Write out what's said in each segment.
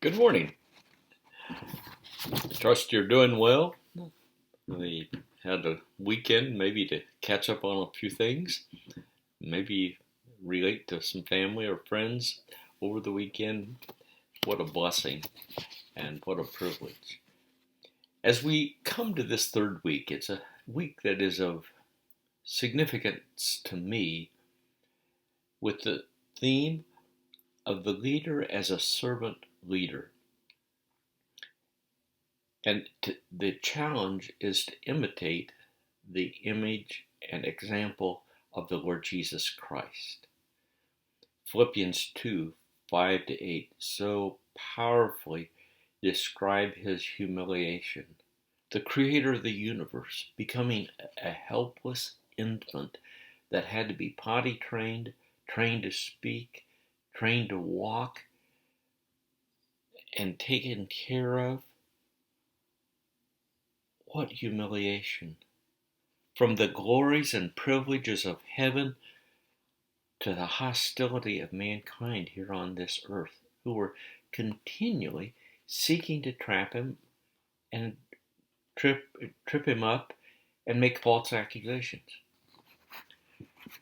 Good morning. Trust you're doing well. We had a weekend maybe to catch up on a few things, maybe relate to some family or friends over the weekend. What a blessing and what a privilege. As we come to this third week, it's a week that is of significance to me with the theme of the leader as a servant leader. And the challenge is to imitate the image and example of the Lord Jesus Christ. Philippians 2:5-8 so powerfully describe his humiliation. The creator of the universe becoming a helpless infant that had to be potty trained, trained to speak, trained to walk, and taken care of. What humiliation! From the glories and privileges of heaven to the hostility of mankind here on this earth, who were continually seeking to trap him and trip him up and make false accusations.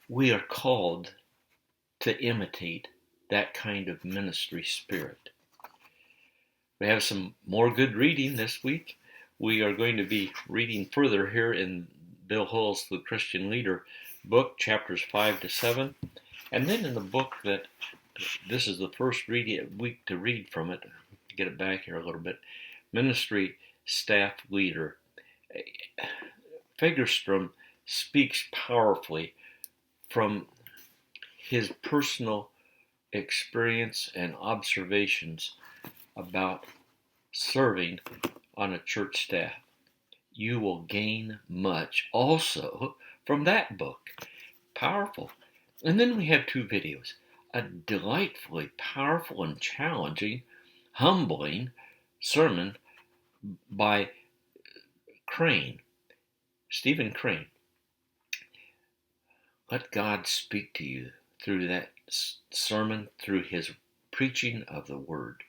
We are called to imitate that kind of ministry spirit. We have some more good reading this week. We are going to be reading further here in Bill Hull's The Christian Leader book, chapters 5-7. And then in the book that, this is the first week to read from it, get it back here a little bit, Ministry Staff Leader. Fagerstrom speaks powerfully from his personal experience and observations about serving on a church staff. You will gain much also from that book. Powerful. And then we have two videos. A delightfully powerful and challenging, humbling sermon by Crane, Stephen Crane. Let God speak to you through that sermon, through his preaching of the word.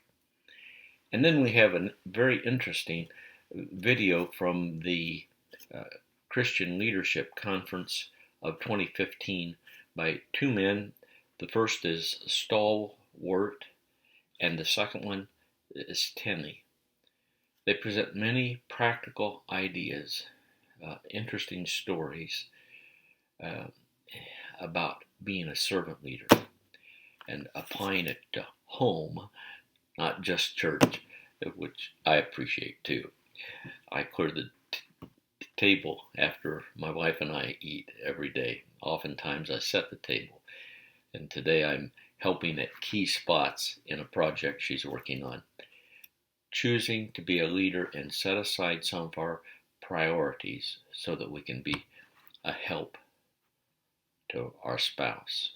And then we have a very interesting video from the Christian Leadership Conference of 2015 by two men. The first is Stalwart, and the second one is Tenney. They present many practical ideas, interesting stories about being a servant leader and applying it to home, not just church, which I appreciate too. I clear the table after my wife and I eat every day. Oftentimes I set the table. And today I'm helping at key spots in a project she's working on. Choosing to be a leader and set aside some of our priorities so that we can be a help to our spouse.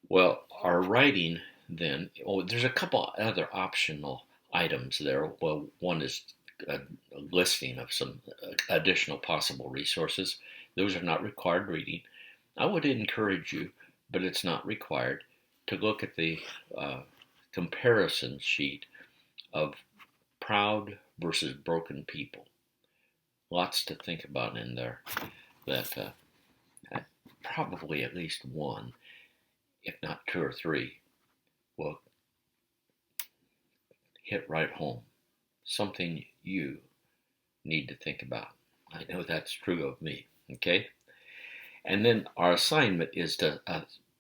Well, our writing then, there's a couple other optional items there. Well, one is a listing of some additional possible resources. Those are not required reading. I would encourage you, but it's not required, to look at the comparison sheet of proud versus broken people. Lots to think about in there that probably at least one, if not two or three, will hit right home. Something you need to think about. I know that's true of me, okay? And then our assignment is to,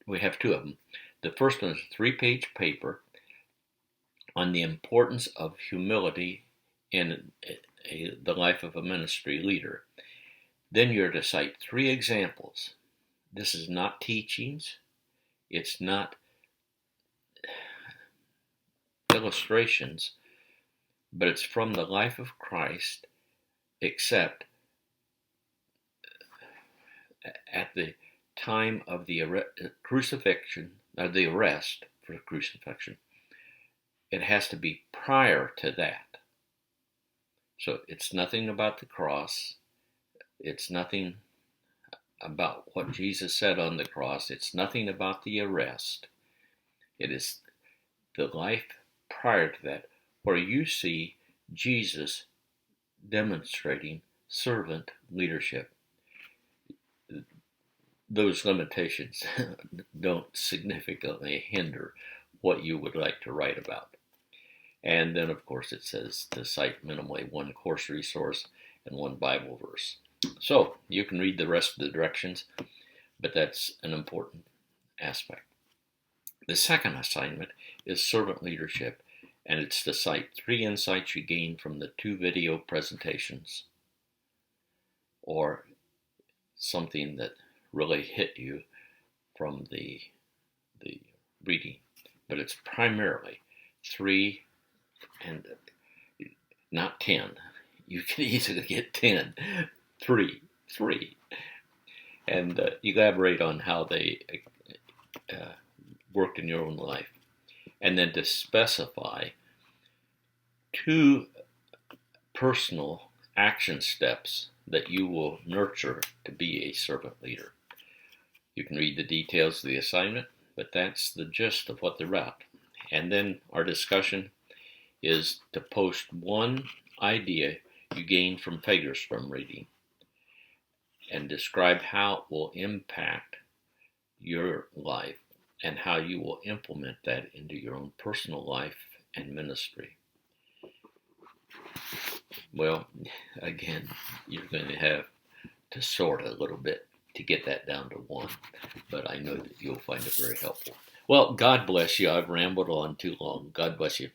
we have two of them. The first one is a 3-page paper on the importance of humility in the life of a ministry leader. Then you're to cite 3 examples. This is not teachings. It's not illustrations, but it's from the life of Christ, except at the time of the crucifixion, or the arrest for crucifixion. It has to be prior to that. So it's nothing about the cross. It's nothing about what Jesus said on the cross. It's nothing about the arrest. It is the life prior to that, where you see Jesus demonstrating servant leadership. Those limitations don't significantly hinder what you would like to write about. And then, of course, it says to cite minimally one course resource and one Bible verse. So you can read the rest of the directions, but that's an important aspect. The second assignment is servant leadership, and it's to cite 3 insights you gained from the 2 video presentations, or something that really hit you from the reading. But it's primarily 3, and not 10. You can easily get 10. 3. And elaborate on how they worked in your own life. And then to specify 2 personal action steps that you will nurture to be a servant leader. You can read the details of the assignment, but that's the gist of what they're about. And then our discussion is to post 1 idea you gain from Fagerstrom reading and describe how it will impact your life and how you will implement that into your own personal life and ministry. Well, again, you're going to have to sort a little bit to get that down to 1, but I know that you'll find it very helpful. Well, God bless you. I've rambled on too long. God bless you.